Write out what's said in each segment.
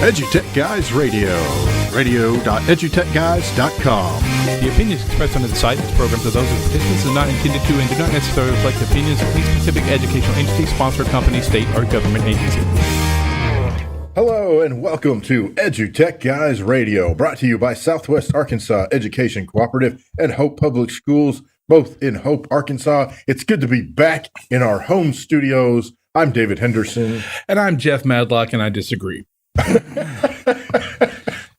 EduTechGuys Radio, radio.edutechguys.com. The opinions expressed under the site and its programs are those of the participants and not intended to and do not necessarily reflect the opinions of any specific educational entity, sponsor, company, state, or government agency. Hello and welcome to EduTechGuys Radio, brought to you by Southwest Arkansas Education Cooperative and Hope Public Schools, both in Hope, Arkansas. It's good to be back in our home studios. I'm David Henderson. And I'm Jeff Madlock, and I disagree.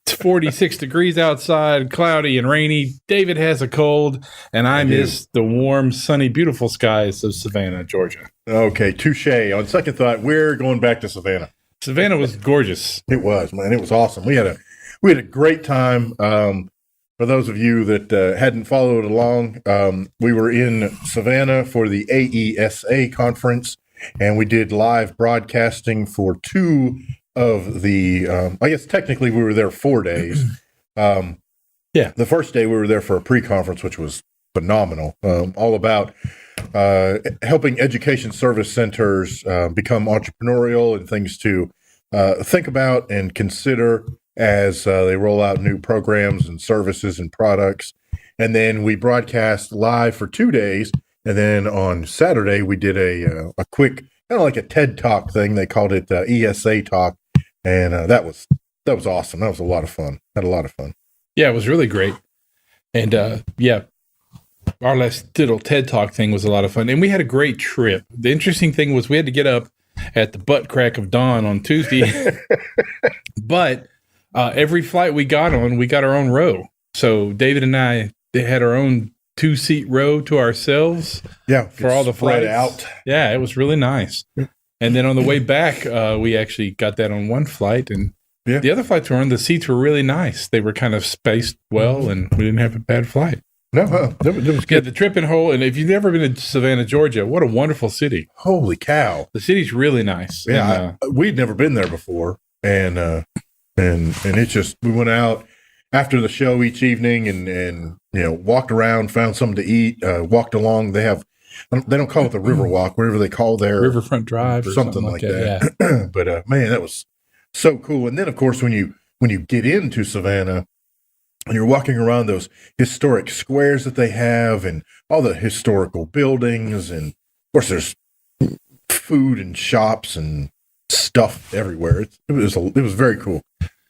It's 46 degrees outside, cloudy and rainy. David has a cold, and I miss the warm, sunny, beautiful skies of Savannah, Georgia. Okay, touche. On second thought, we're going back to Savannah. Savannah was gorgeous. It was, man. It was awesome. We had a great time. For those of you that hadn't followed along, we were in Savannah for the AESA conference, and we did live broadcasting for two of the, I guess technically we were there 4 days. The first day we were there for a pre-conference, which was phenomenal, all about helping education service centers become entrepreneurial and things to think about and consider as they roll out new programs and services and products. And then we broadcast live for 2 days. And then on Saturday, we did a quick, kind of like a TED Talk thing. They called it ESA Talk. And that was awesome. That was a lot of fun. Had a lot of fun. Yeah, it was really great. And our last little TED Talk thing was a lot of fun. And we had a great trip. The interesting thing was we had to get up at the butt crack of dawn on Tuesday. But every flight we got on, we got our own row. So David and I, they had our own 2-seat row to ourselves. Yeah, for all the flights. Out. Yeah, it was really nice. And then on the way back, we actually got that on one flight, and the other flights we were on, the seats were really nice. They were kind of spaced well, and we didn't have a bad flight. No, that was good. Yeah, the trip in whole, and if you've never been to Savannah, Georgia, what a wonderful city. Holy cow. The city's really nice. Yeah, we'd never been there before, and it's just, we went out after the show each evening and walked around, found something to eat, walked along. They don't call it the Riverwalk, whatever they call their Riverfront Drive or something like that. Yeah. But man, that was so cool. And then of course, when you get into Savannah and you're walking around those historic squares that they have and all the historical buildings, and of course there's food and shops and stuff everywhere. It was very cool.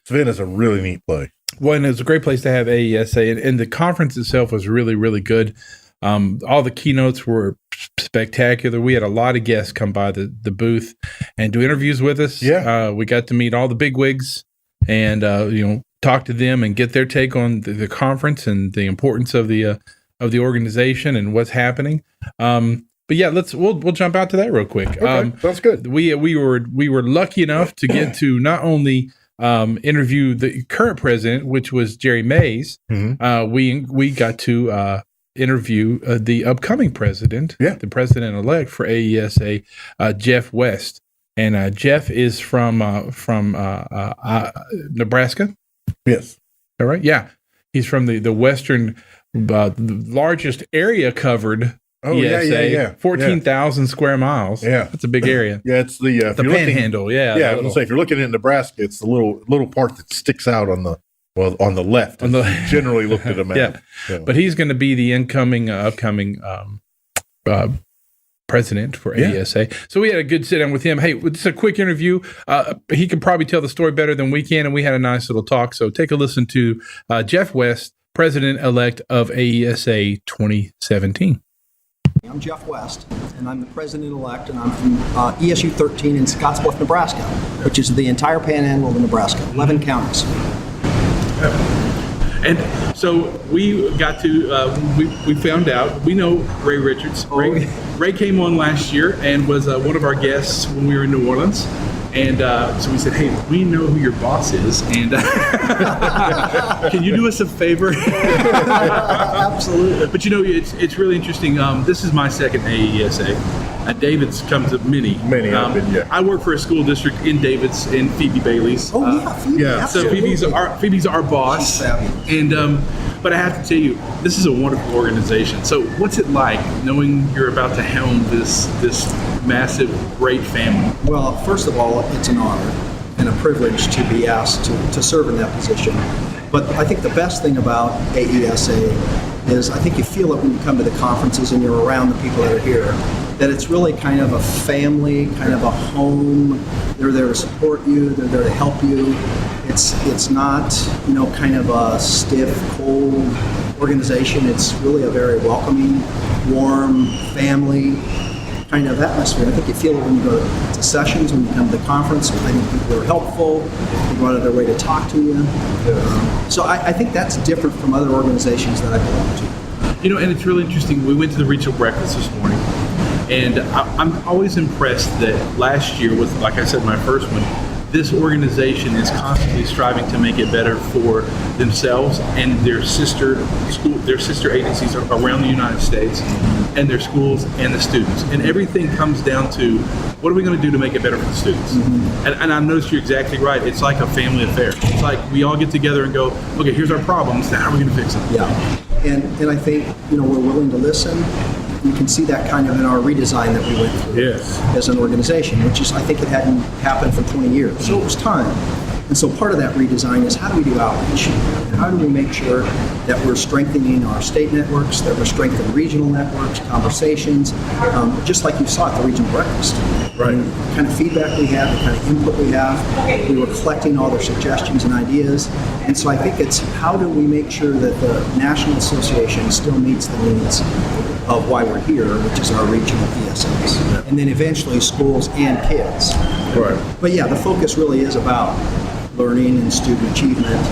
Savannah's a really neat place. Well, and it was a great place to have AESA, and the conference itself was really, really good. All the keynotes were spectacular. We had a lot of guests come by the booth and do interviews with us. Yeah. We got to meet all the bigwigs and, talk to them and get their take on the conference and the importance of the organization and what's happening. But yeah, we'll jump out to that real quick. Okay, sounds good. We were lucky enough to get to not only interview the current president, which was Jerry Mays. Mm-hmm. We got to interview the upcoming president, the president-elect for AESA, Jeff West. And Jeff is from Nebraska. Yes. All right. Yeah. He's from the western, the largest area covered. Oh, ESA, yeah. 14,000 square miles. Yeah. That's a big area. Yeah, it's the panhandle. Yeah, I was going to say, if you're looking at Nebraska, it's the little part that sticks out on the left. Generally looked at a map. Yeah. So. But he's going to be the upcoming president for AESA. So we had a good sit down with him. Hey, it's a quick interview. He can probably tell the story better than we can, and we had a nice little talk. So take a listen to Jeff West, president-elect of AESA 2017. I'm Jeff West, and I'm the president-elect, and I'm from ESU 13 in Scottsbluff, Nebraska, which is the entire panhandle of Nebraska, 11 counties. And so we got to, we found out, we know Ray Richards. Ray came on last year and was one of our guests when we were in New Orleans. And so we said, hey, we know who your boss is, and can you do us a favor? Absolutely. But it's really interesting. This is my second AESA. David's come to many. I work for a school district in David's, in Phoebe Bailey's. Phoebe. So Phoebe's our boss. And but I have to tell you, this is a wonderful organization. So what's it like knowing you're about to helm this massive, great family? Well, first of all, it's an honor. and a privilege to be asked to serve in that position. But I think the best thing about AESA is I think you feel it when you come to the conferences and you're around the people that are here, that it's really kind of a family, kind of a home. They're there to support you. They're there to help you. It's not, kind of a stiff, cold organization. It's really a very welcoming, warm, family kind of atmosphere. I think you feel it when you go to sessions, when you come to the conference. I think people are helpful. They go out of their way to talk to you. So I think that's different from other organizations that I belong to. And it's really interesting. We went to the regional breakfast this morning, and I'm always impressed that last year was, like I said, my first one. This organization is constantly striving to make it better for themselves and their sister agencies around the United States, and their schools and the students. And everything comes down to, what are we going to do to make it better for the students? Mm-hmm. And I've noticed you're exactly right. It's like a family affair. It's like we all get together and go, okay, here's our problems. Now how are we going to fix them? Yeah. And I think, we're willing to listen. You can see that kind of in our redesign that we went through as an organization, which is, I think it hadn't happened for 20 years. So it was time. And so part of that redesign is, how do we do outreach? And how do we make sure that we're strengthening our state networks, that we're strengthening regional networks, conversations, just like you saw at the regional breakfast. Right. And the kind of feedback we have, the kind of input we have, we were collecting all their suggestions and ideas. And so I think it's, how do we make sure that the National Association still meets the needs of why we're here, which is our regional ESAs, and then eventually schools and kids. Right. But yeah, the focus really is about learning and student achievement,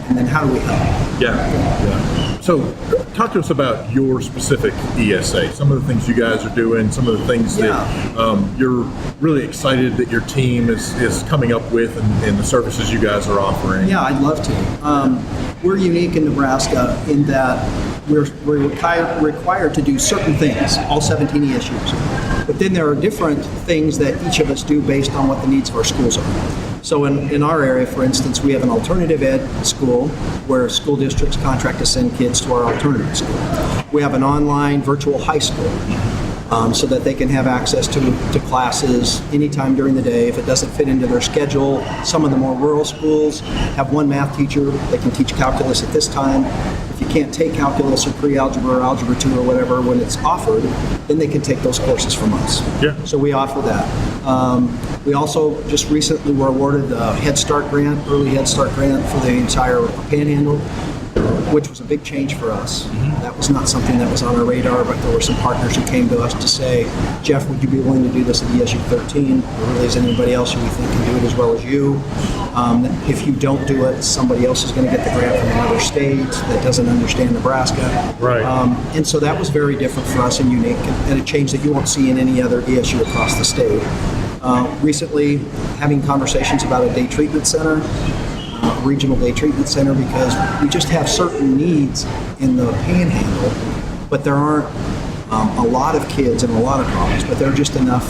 and then how do we help? Yeah. So talk to us about your specific ESA, some of the things you guys are doing, some of the things that you're really excited that your team is coming up with, and the services you guys are offering. Yeah, I'd love to. We're unique in Nebraska in that we're required to do certain things, all 17 ESUs. But then there are different things that each of us do based on what the needs of our schools are. So in our area, for instance, we have an alternative ed school where school districts contract to send kids to our alternative school. We have an online virtual high school so that they can have access to classes anytime during the day. If it doesn't fit into their schedule, some of the more rural schools have one math teacher. They can teach calculus at this time. If you can't take calculus or pre-algebra or algebra 2 or whatever when it's offered, then they can take those courses from us. Yeah. So we offer that. We also just recently were awarded the Head Start grant, early Head Start grant for the entire Panhandle, which was a big change for us. Mm-hmm. That was not something that was on our radar, but there were some partners who came to us to say, Jeff, would you be willing to do this at ESU 13? There really isn't anybody else who we think can do it as well as you. If you don't do it, somebody else is going to get the grant from another state that doesn't understand Nebraska. Right. And so that was very different for us and unique, and a change that you won't see in any other ESU across the state. Recently, having conversations about a day treatment center, regional day treatment center, because we just have certain needs in the Panhandle, but there aren't a lot of kids and a lot of problems, but there are just enough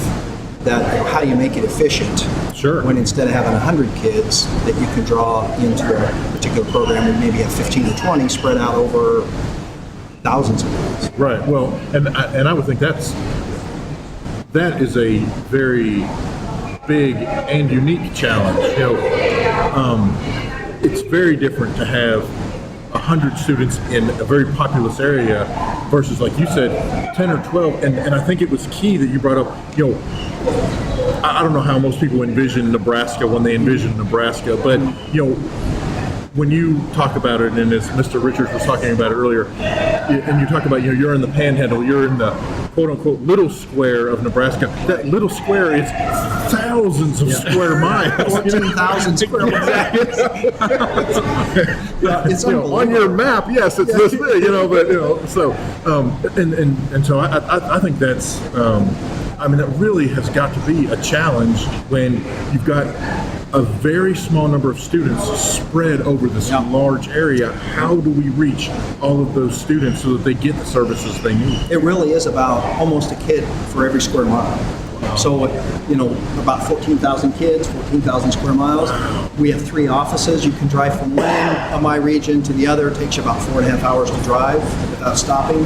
that, how do you make it efficient? Sure. When instead of having 100 kids that you can draw into a particular program, and maybe have 15 to 20 spread out over thousands of kids. Right. Well, and I would think that is a very big and unique challenge. It's very different to have 100 students in a very populous area versus, like you said, 10 or 12. And I think it was key that you brought up, I don't know how most people envision Nebraska when they envision Nebraska, but, when you talk about it, and as Mr. Richards was talking about it earlier, and you talk about, you're in the Panhandle, you're in the quote-unquote little square of Nebraska. That little square is thousands of square miles. 14,000 square miles. It's on your map, yes, it's this big, but so and so I think that's that really has got to be a challenge when you've got a very small number of students spread over this large area. How do we reach all of those students so that they get the services they need? It really is about almost a kid for every square mile. So, about 14,000 kids, 14,000 square miles. We have 3 offices. You can drive from one end of my region to the other. It takes you about 4.5 hours to drive without stopping.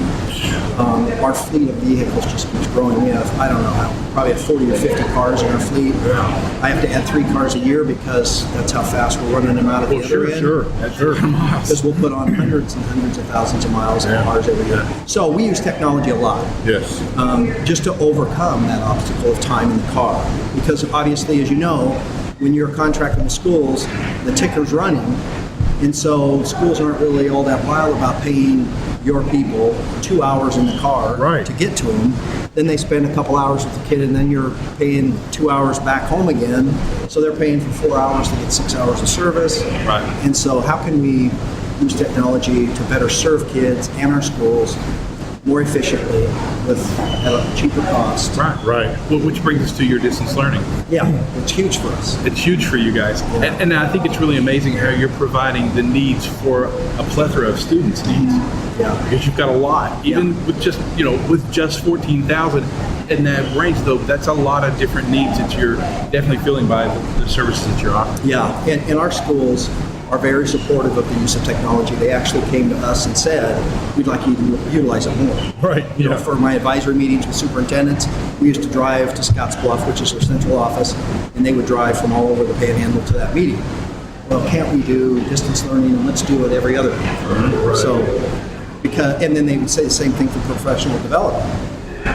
Our fleet of vehicles just keeps growing. We have, I don't know, probably have 40 or 50 cars in our fleet. I have to add 3 cars a year because that's how fast we're running them out of the other end. Sure. Because we'll put on hundreds and hundreds of thousands of miles of cars every year. So we use technology a lot. Yes. Just to overcome that obstacle of time in the car. Because obviously, as you know, when you're contracting with schools, the ticker's running. And so schools aren't really all that wild about paying your people 2 hours in the car to get to them. Then they spend a couple hours with the kid, and then you're paying 2 hours back home again. So they're paying for 4 hours to get 6 hours of service. Right. And so how can we use technology to better serve kids and our schools more efficiently at a cheaper cost? Right. Well, which brings us to your distance learning. Yeah, it's huge for us. It's huge for you guys. And I think it's really amazing how you're providing the needs for a plethora of students' needs. Yeah. Because you've got a lot. Even with just 14,000 in that range, though, that's a lot of different needs that you're definitely filling by the services that you're offering. Yeah, and our schools are very supportive of the use of technology. They actually came to us and said, we'd like you to utilize it more. Right. For my advisory meetings with superintendents, we used to drive to Scotts Bluff, which is our central office, and they would drive from all over the Panhandle to that meeting. Well, can't we do distance learning, and let's do it every other week? Right. So, and then they would say the same thing for professional development.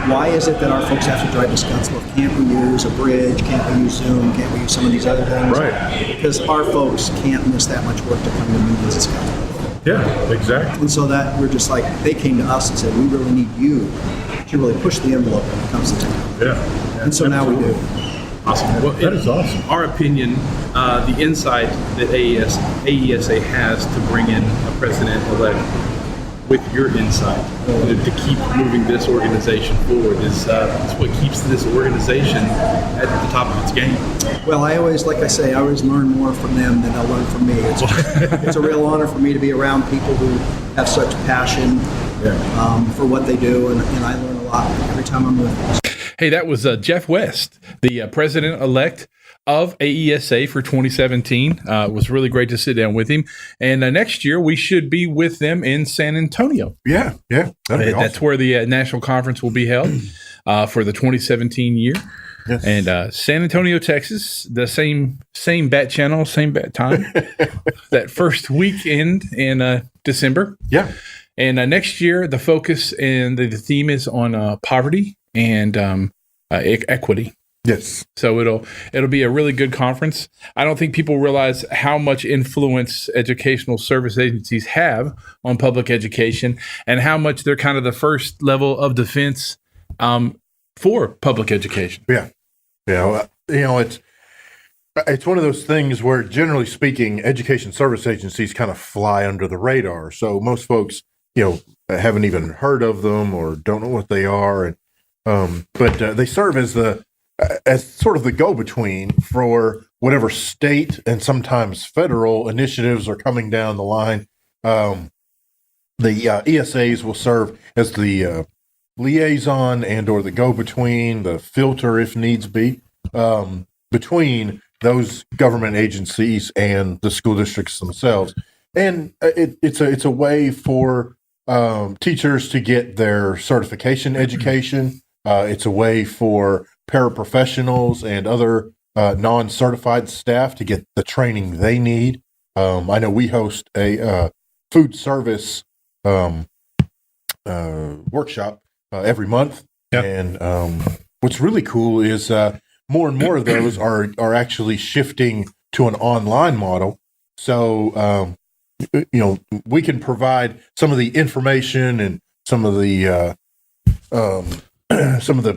Why is it that our folks have to drive to Scotts Bluff? Can't we use a bridge? Can't we use Zoom? Can't we use some of these other things? Right. Because our folks can't miss that much work to come to meetings at Scotts Bluff. Yeah, exactly. And so that we're just like, they came to us and said, we really need you to really push the envelope when it comes to technology. Yeah. And so now we do. Awesome. Well, That is awesome. Our opinion, the insight that AESA has to bring in a president-elect with your insight to keep moving this organization forward is what keeps this organization at the top of its game. Well, I always learn more from them than they'll learn from me. It's a real honor for me to be around people who have such passion for what they do, and I learn a lot every time I'm with them. Hey, that was Jeff West, the president-elect of AESA for 2017. It was really great to sit down with him. And next year, we should be with them in San Antonio. Yeah. That'd be That's awesome. where the national conference will be held for the 2017 year. Yes. And San Antonio, Texas, the same bat channel, same bat time, that first weekend in December. Yeah. And next year, the focus and the theme is on poverty and equity. Yes. So it'll be a really good conference. I don't think people realize how much influence educational service agencies have on public education and how much they're kind of the first level of defense for public education. Yeah. It's one of those things where, generally speaking, education service agencies kind of fly under the radar. So most folks, haven't even heard of them or don't know what they are. And but they serve as sort of the go-between for whatever state and sometimes federal initiatives are coming down the line. The ESAs will serve as the liaison and or the go-between, the filter if needs be, between those government agencies and the school districts themselves. And it's a way for teachers to get their certification education. It's a way for paraprofessionals and other non-certified staff to get the training they need. I know we host a food service workshop every month. Yep. And what's really cool is more and more of those are actually shifting to an online model. So, we can provide some of the information and some of the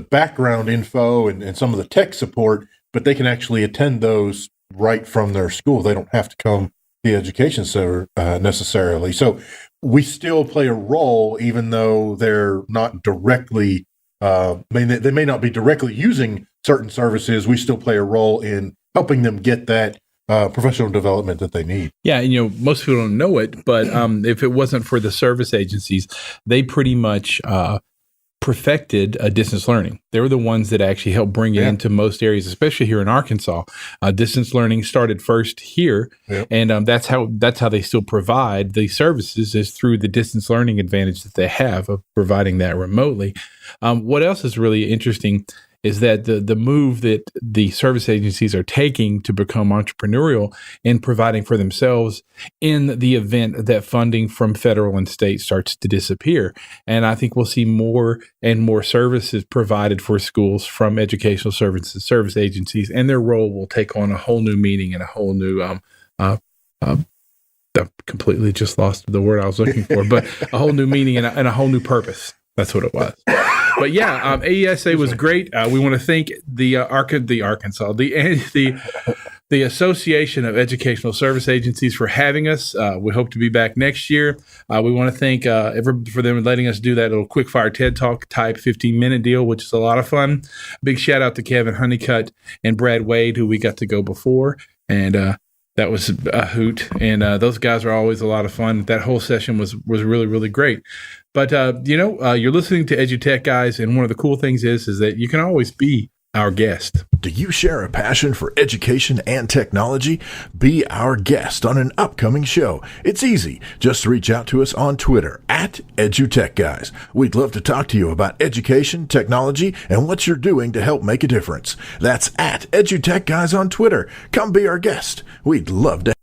background info and some of the tech support, but they can actually attend those right from their school. They don't have to come to the education center necessarily. So we still play a role, even though they're not directly, they may not be directly using certain services. We still play a role in helping them get that professional development that they need. Yeah, most people don't know it, but if it wasn't for the service agencies, they pretty much perfected distance learning. They were the ones that actually helped bring it into most areas, especially here in Arkansas. Distance learning started first here, and that's how they still provide the services, is through the distance learning advantage that they have of providing that remotely. What else is really interesting is that the move that the service agencies are taking to become entrepreneurial and providing for themselves in the event that funding from federal and state starts to disappear. And I think we'll see more and more services provided for schools from educational service agencies, and their role will take on a whole new meaning and a whole new I completely just lost the word I was looking for, but a whole new meaning and a whole new purpose. That's what it was. But yeah, AESA was great. We want to thank the Association of Educational Service Agencies for having us. We hope to be back next year. We want to thank for them letting us do that little quick fire TED Talk type 15-minute deal, which is a lot of fun. Big shout out to Kevin Honeycutt and Brad Wade, who we got to go before, and that was a hoot. And those guys are always a lot of fun. That whole session was really, really great. But, you're listening to EduTech Guys, and one of the cool things is that you can always be our guest. Do you share a passion for education and technology? Be our guest on an upcoming show. It's easy. Just reach out to us on Twitter at EduTechGuys. We'd love to talk to you about education, technology, and what you're doing to help make a difference. That's at EduTechGuys on Twitter. Come be our guest. We'd love to.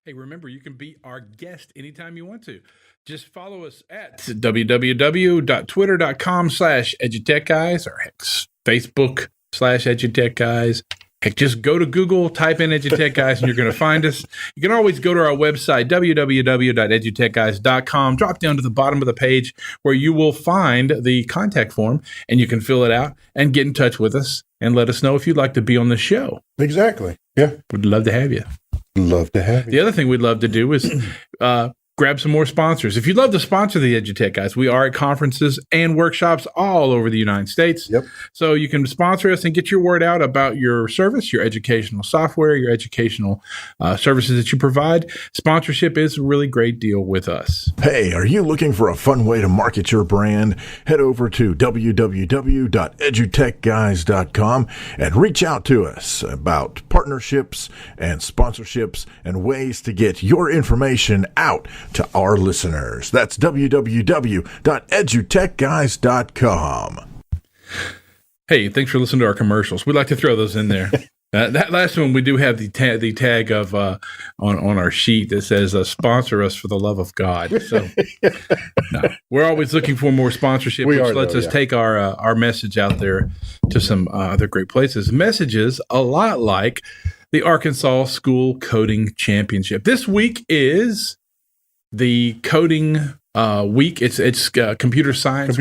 Hey, remember, you can be our guest anytime you want to. Just follow us at www.twitter.com/edutechguys or heck, Facebook/edutechguys. Heck, just go to Google, type in EduTechGuys, and you're going to find us. You can always go to our website, www.edutechguys.com. Drop down to the bottom of the page where you will find the contact form, and you can fill it out and get in touch with us and let us know if you'd like to be on the show. Exactly. Yeah. We'd love to have you. Love to have you. The other thing we'd love to do is grab some more sponsors. If you'd love to sponsor the EduTech Guys, we are at conferences and workshops all over the United States. Yep. So you can sponsor us and get your word out about your service, your educational software, your educational services that you provide. Sponsorship is a really great deal with us. Hey, are you looking for a fun way to market your brand? Head over to www.edutechguys.com and reach out to us about partnerships and sponsorships and ways to get your information out to our listeners. That's www.edutechguys.com. Hey, thanks for listening to our commercials. We'd like to throw those in there. That last one, we do have the tag of on our sheet that says sponsor us for the love of God. So we're always looking for more sponsorship, which lets us take our message out there to some other great places. Messages a lot like the Arkansas School Coding Championship. This week is the coding week. It's computer science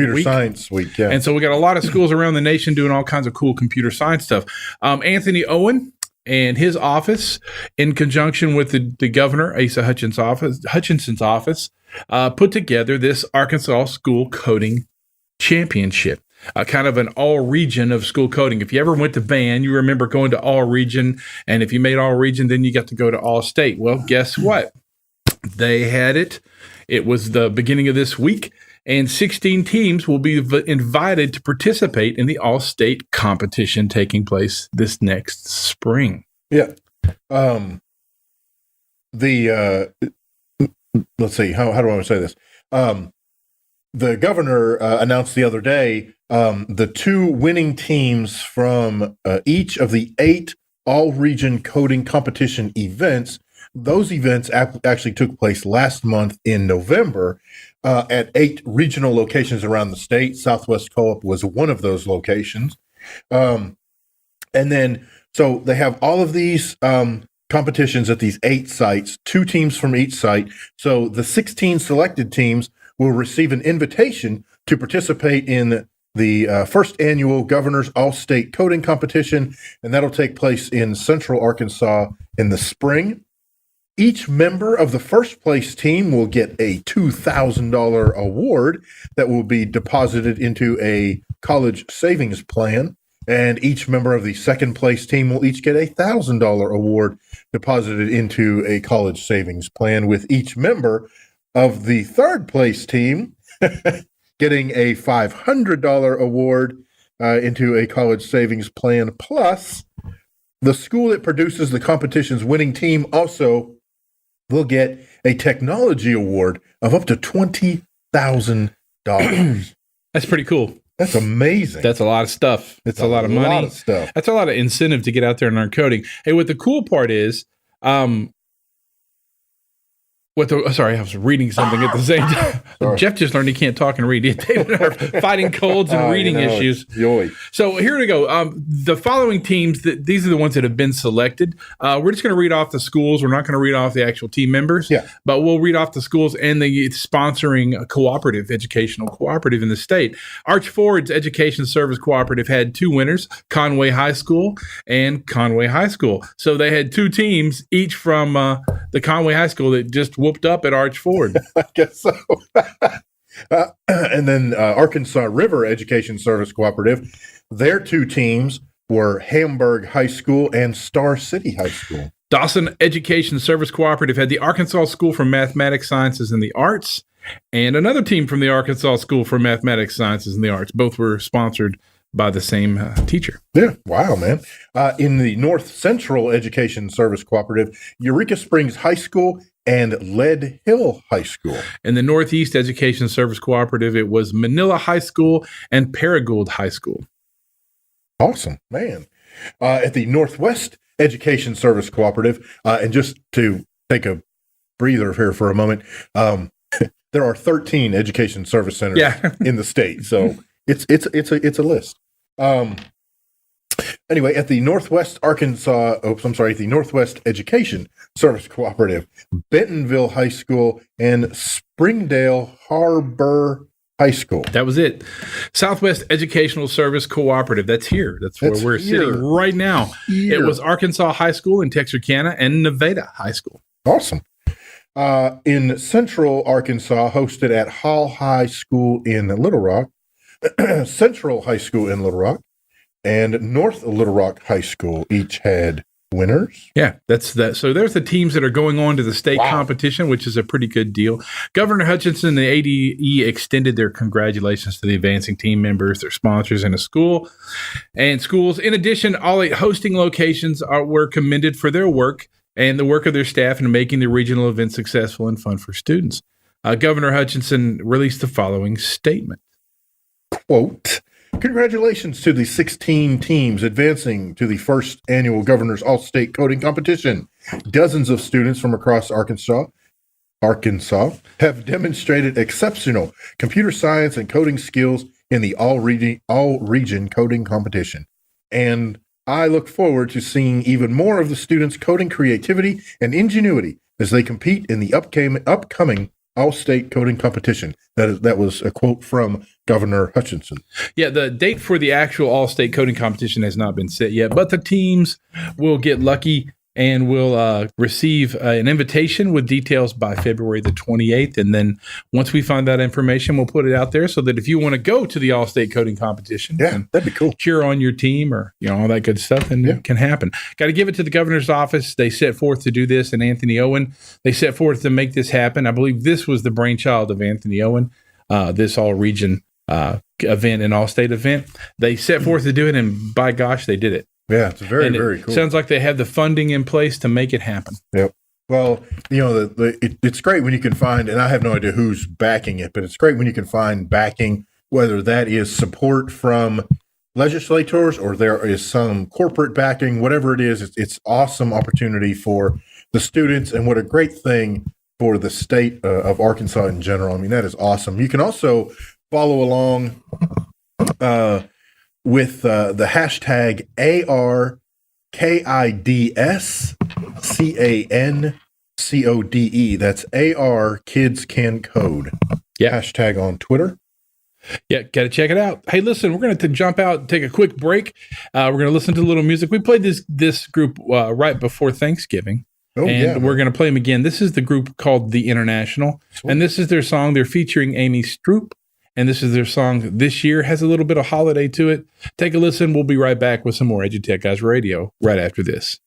week. Yeah. And so we got a lot of schools around the nation doing all kinds of cool computer science stuff. Anthony Owen and his office, in conjunction with the governor, Asa Hutchinson's office, put together this Arkansas School Coding Championship. Kind of an all-region of school coding. If you ever went to band, you remember going to all-region, and if you made all-region, then you got to go to all-state. Well, guess what? They had it. It was the beginning of this week, and 16 teams will be invited to participate in the all-state competition taking place this next spring. Yeah. Let's see. How do I want to say this? The governor announced the other day the two winning teams from each of the 8 all-region coding competition events. Those events actually took place last month in November at 8 regional locations around the state. Southwest Co-op was one of those locations. And then, so they have all of these competitions at these 8 sites, 2 teams from each site. So the 16 selected teams will receive an invitation to participate in the first annual Governor's All-State Coding Competition, and that'll take place in Central Arkansas in the spring. Each member of the first place team will get a $2,000 award that will be deposited into a college savings plan. And each member of the second place team will each get a $1,000 award deposited into a college savings plan, with each member of the third place team getting a $500 award into a college savings plan. Plus, the school that produces the competition's winning team also will get a technology award of up to $20,000. That's pretty cool. That's amazing. That's a lot of stuff. It's a lot of money. Lot of stuff. That's a lot of incentive to get out there and learn coding. Hey, what the cool part is, sorry, I was reading something at the same time. Jeff just learned he can't talk and read. David and I are fighting colds and reading issues. Yoy. So here we go. The following teams, these are the ones that have been selected. We're just going to read off the schools. We're not going to read off the actual team members. Yeah. But we'll read off the schools and the sponsoring educational cooperative in the state. Arch Ford's Education Service Cooperative had 2 winners, Conway High School and Conway High School. So they had 2 teams, each from the Conway High School that just whooped up at Arch Ford. I guess so. And then Arkansas River Education Service Cooperative, their 2 teams were Hamburg High School and Star City High School. Dawson Education Service Cooperative had the Arkansas School for Mathematics, Sciences, and the Arts, and another team from the Arkansas School for Mathematics, Sciences, and the Arts. Both were sponsored by the same teacher. Yeah. Wow, man. In the North Central Education Service Cooperative, Eureka Springs High School and Lead Hill High School. In the Northeast Education Service Cooperative, it was Manila High School and Paragould High School. Awesome, man. At the Northwest Education Service Cooperative, and just to take a breather here for a moment, there are 13 education service centers in the state, so it's a list. Anyway, at the Northwest the Northwest Education Service Cooperative, Bentonville High School and Springdale Harbor High School. That was it. Southwest Educational Service Cooperative. That's here. That's where we're sitting right now. It was Arkansas High School in Texarkana and Nevada High School. Awesome. In Central Arkansas, hosted at Hall High School in Little Rock, Central High School in Little Rock, and North Little Rock High School each had winners. Yeah, that's that. So there's the teams that are going on to the state competition, which is a pretty good deal. Governor Hutchinson and the ADE extended their congratulations to the advancing team members, their sponsors, and schools. In addition, all 8 hosting locations were commended for their work and the work of their staff in making the regional event successful and fun for students. Governor Hutchinson released the following statement. Quote, congratulations to the 16 teams advancing to the first annual Governor's All-State Coding Competition. Dozens of students from across Arkansas have demonstrated exceptional computer science and coding skills in the all-region coding competition. And I look forward to seeing even more of the students' coding creativity and ingenuity as they compete in the upcoming All-State Coding Competition. That was a quote from Governor Hutchinson. Yeah, the date for the actual All-State Coding Competition has not been set yet, but the teams will get lucky and will receive an invitation with details by February the 28th. And then once we find that information, we'll put it out there so that if you want to go to the All-State Coding Competition, that'd be cool. Cheer on your team or all that good stuff, and it can happen. Got to give it to the governor's office. They set forth to do this, and Anthony Owen, they set forth to make this happen. I believe this was the brainchild of Anthony Owen, this all-region event and all-state event. They set forth to do it, and by gosh, they did it. Yeah, it's very cool. Sounds like they have the funding in place to make it happen. Yep. Well, it's great when you can find, and I have no idea who's backing it, but it's great when you can find backing, whether that is support from legislators or there is some corporate backing, whatever it is. It's awesome opportunity for the students, and what a great thing for the state of Arkansas in general. I mean, that is awesome. You can also follow along with the hashtag ARKIDSCANCODE. That's AR Kids Can Code. Yeah. Hashtag on Twitter. Yeah, got to check it out. Hey, listen, we're going to jump out and take a quick break. We're going to listen to a little music. We played this group right before Thanksgiving. We're going to play them again. This is the group called The International, and this is their song. They're featuring Amy Stroop. And this is their song this year. Has a little bit of holiday to it. Take a listen. We'll be right back with some more EduTech Guys Radio right after this.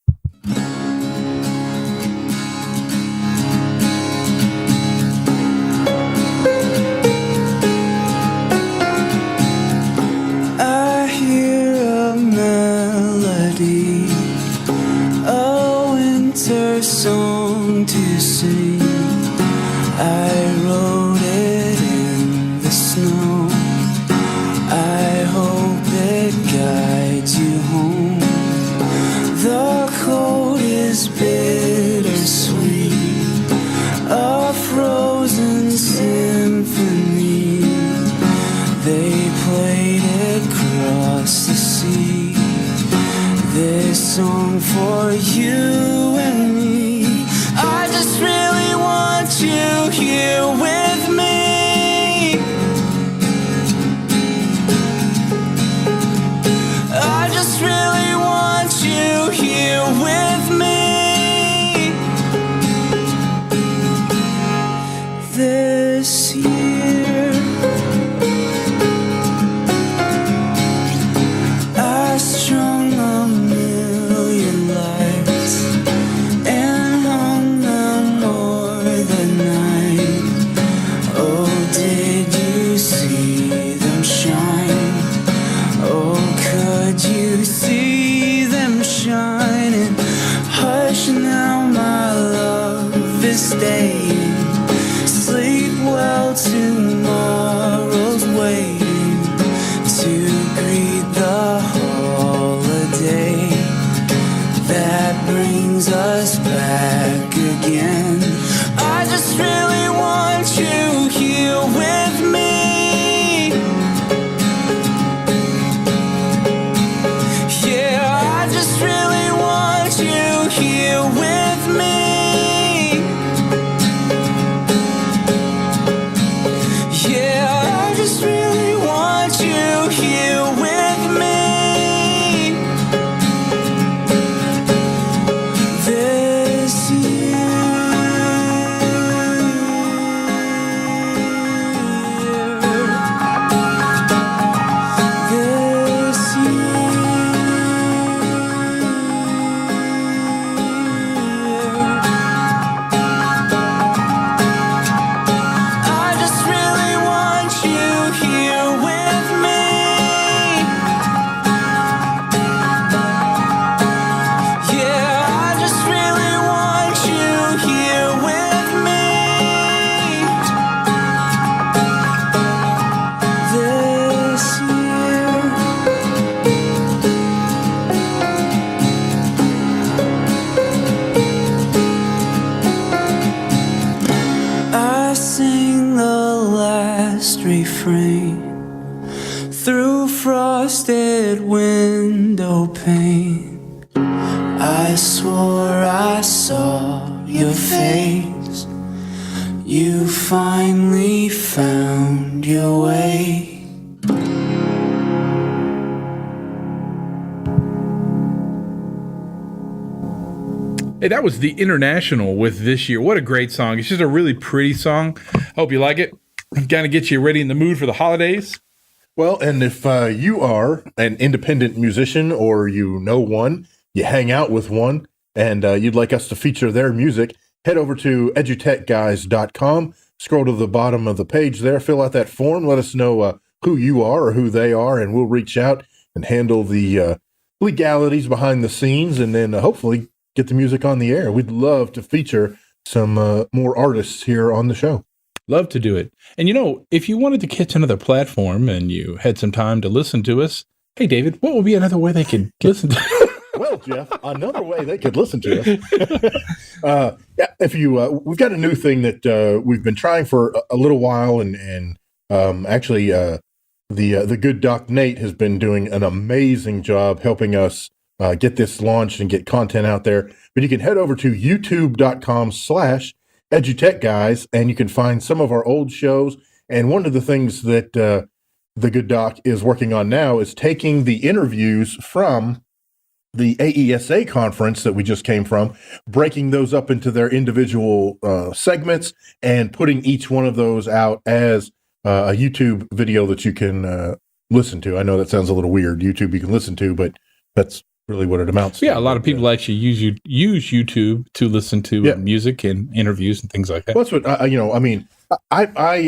winter song to sing. I wrote it in the snow. I hope it guides you home. The cold is bittersweet, a frozen symphony. They played it across the sea. This song for you and me. I just really want you here with me. I just really want you here with me. This year I strung a million lights and hung them o'er the night. Oh, did you see them shine? Oh, could you see them shining? Hush now, my love is staying. Sleep well, tomorrow's waiting to greet the holiday that brings us back again. I just really want you here with me. Yeah, I just really want you here with me. Yeah, I just really want you here with me. This I just really want you here with me. Yeah, I just really want you here with me. This year I sing the last refrain through frosted window pane. I swore I saw your face. You finally found your way. Hey, that was The International with This Year. What a great song. It's just a really pretty song. Hope you like it. Kind of get you ready in the mood for the holidays. Well, and if you are an independent musician or you know one, you hang out with one, and you'd like us to feature their music, head over to edutechguys.com, scroll to the bottom of the page there, fill out that form, let us know who you are or who they are, and we'll reach out and handle the legalities behind the scenes, and then hopefully get the music on the air. We'd love to feature some more artists here on the show. Love to do it. And you know, if you wanted to catch another platform and you had some time to listen to us, hey, David, what would be another way they could listen to Well, Jeff, another way they could listen to us. Yeah, if you, we've got a new thing that we've been trying for a little while, and actually, the good Doc Nate has been doing an amazing job helping us get this launched and get content out there. But you can head over to youtube.com/EduTechGuys, and you can find some of our old shows. And one of the things that the good Doc is working on now is taking the interviews from the AESA conference that we just came from, breaking those up into their individual segments and putting each one of those out as a YouTube video that you can listen to. I know that sounds a little weird. YouTube you can listen to, but that's really what it amounts to. Yeah, a lot of people actually use YouTube to listen to music and interviews and things like that. Well, that's what I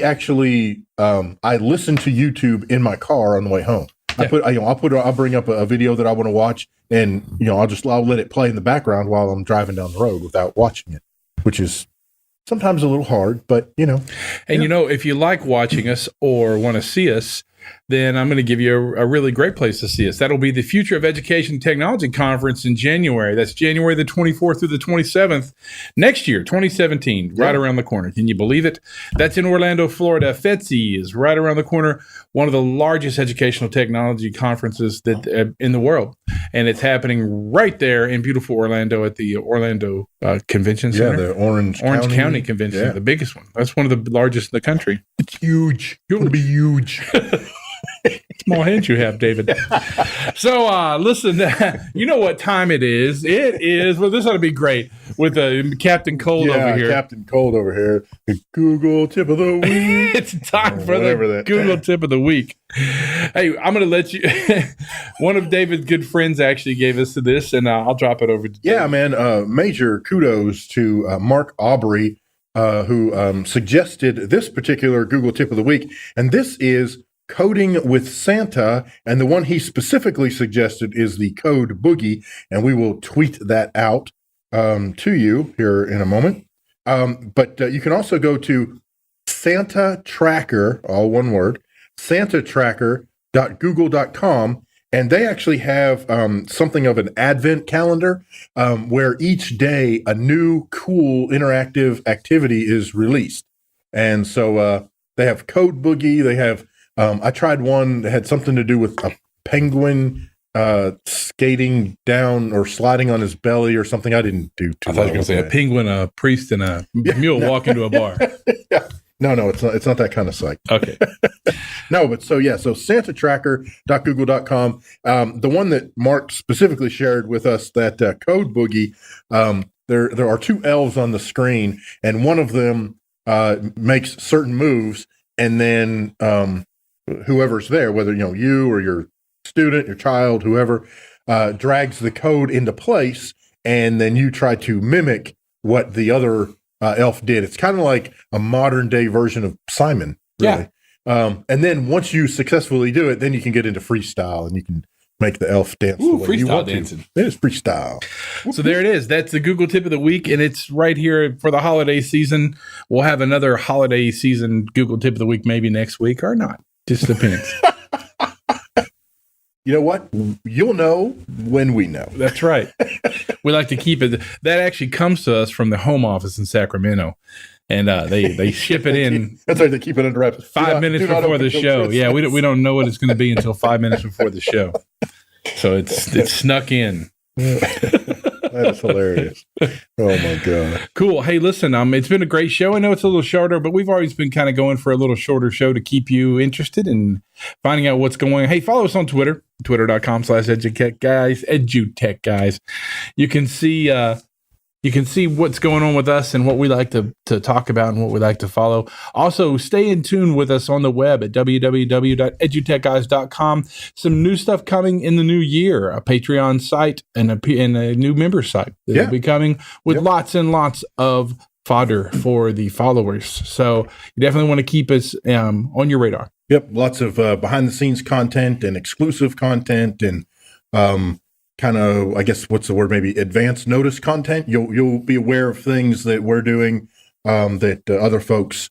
actually I listen to YouTube in my car on the way home. I'll bring up a video that I want to watch, and I'll let it play in the background while I'm driving down the road without watching it, which is sometimes a little hard, but And if you like watching us or want to see us, then I'm going to give you a really great place to see us. That'll be the Future of Education Technology Conference in January. That's January the 24th through the 27th next year, 2017, right around the corner. Can you believe it? That's in Orlando, Florida. FETSI is right around the corner, one of the largest educational technology conferences that in the world. And it's happening right there in beautiful Orlando at the Orlando Convention Center. Yeah, the Orange County Convention Center, the biggest one. That's one of the largest in the country. It's huge. It's going to be huge. Small hands you have, David. So, listen, you know what time it is. It is, this ought to be great with Captain Cold over here. Captain Cold over here. The Google Tip of the Week. It's time for the Google Tip of the Week. Hey, I'm going to let you, one of David's good friends actually gave us to this, and I'll drop it over to David. Yeah, man. Major kudos to Mark Aubrey, who suggested this particular Google Tip of the Week. And this is Coding with Santa, and the one he specifically suggested is the code boogie, and we will tweet that out to you here in a moment. But you can also go to Santa Tracker, all one word, santatracker.google.com, and they actually have something of an advent calendar where each day a new cool interactive activity is released. And so they have code boogie, they have I tried one that had something to do with a penguin skating down or sliding on his belly or something. I didn't do too I thought you were going to say a penguin, a priest, and a mule walk into a bar. Yeah. No, it's not that kind of site. Okay. No, but so santatracker.google.com. The one that Mark specifically shared with us, that code boogie, there are two elves on the screen, and one of them makes certain moves, and then whoever's there, whether you or your student, your child, whoever, drags the code into place, and then you try to mimic what the other elf did. It's kind of like a modern day version of Simon, really. Yeah. And then once you successfully do it, then you can get into freestyle, and you can make the elf dance. Ooh, the way you want dancing. To. It is freestyle. So there it is. That's the Google Tip of the Week, and it's right here for the holiday season. We'll have another holiday season Google Tip of the Week maybe next week or not. Just depends. You know what? You'll know when we know. That's right. We like to keep it. That actually comes to us from the home office in Sacramento. And they ship it in. That's right. They keep it under wraps. 5 minutes before the show. Yeah, we don't know what it's going to be until 5 minutes before the show. So it's snuck in. That is hilarious. Oh my God. Cool. Hey, listen, it's been a great show. I know it's a little shorter, but we've always been kind of going for a little shorter show to keep you interested in finding out what's going on. Hey, follow us on Twitter, twitter.com/EduTechGuys, EduTechGuys. You can see what's going on with us and what we like to talk about and what we like to follow. Also, stay in tune with us on the web at www.edutechguys.com. Some new stuff coming in the new year, a Patreon site and a new member site that will be coming with lots and lots of fodder for the followers. So you definitely want to keep us on your radar. Yep, lots of behind-the-scenes content and exclusive content and kind of, I guess, what's the word? Maybe advance notice content. You'll be aware of things that we're doing that other folks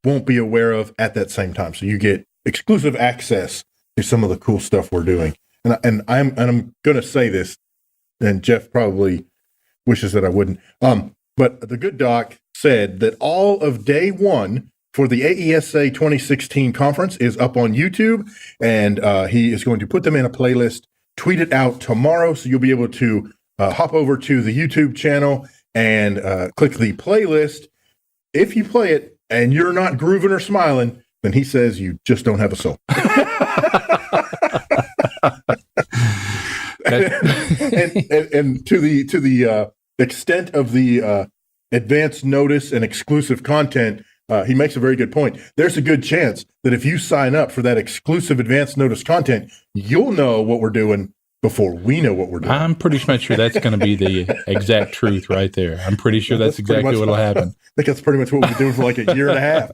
won't be aware of at that same time. So you get exclusive access to some of the cool stuff we're doing. And I'm going to say this, and Jeff probably wishes that I wouldn't. But the good doc said that all of day one for the AESA 2016 conference is up on YouTube, and he is going to put them in a playlist, tweet it out tomorrow, so you'll be able to hop over to the YouTube channel and click the playlist. If you play it and you're not grooving or smiling, then he says you just don't have a soul. and to the extent of the advance notice and exclusive content, he makes a very good point. There's a good chance that if you sign up for that exclusive advance notice content, you'll know what we're doing before we know what we're doing. I'm pretty much sure that's going to be the exact truth right there. I'm pretty sure that's exactly what will happen. I think that's pretty much what we've been doing for like a year and a half.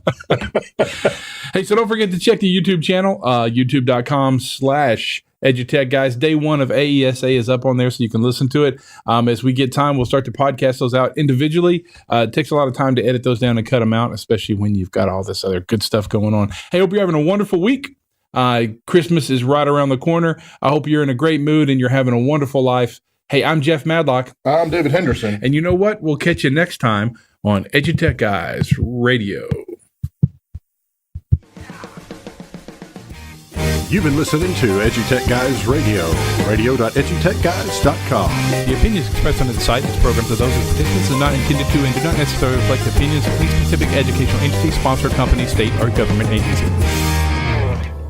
Hey, so don't forget to check the YouTube channel, youtube.com/EduTechGuys. Day 1 of AESA is up on there, so you can listen to it. As we get time, we'll start to podcast those out individually. It takes a lot of time to edit those down and cut them out, especially when you've got all this other good stuff going on. Hey, hope you're having a wonderful week. Christmas is right around the corner. I hope you're in a great mood and you're having a wonderful life. Hey, I'm Jeff Madlock. I'm David Henderson. And you know what? We'll catch you next time on EduTechGuys Radio. You've been listening to EduTechGuys Radio, radio.edutechguys.com. The opinions expressed on this site and its programs are those of participants and not intended to and do not necessarily reflect the opinions of any specific educational entity, sponsor, company, state, or government agency.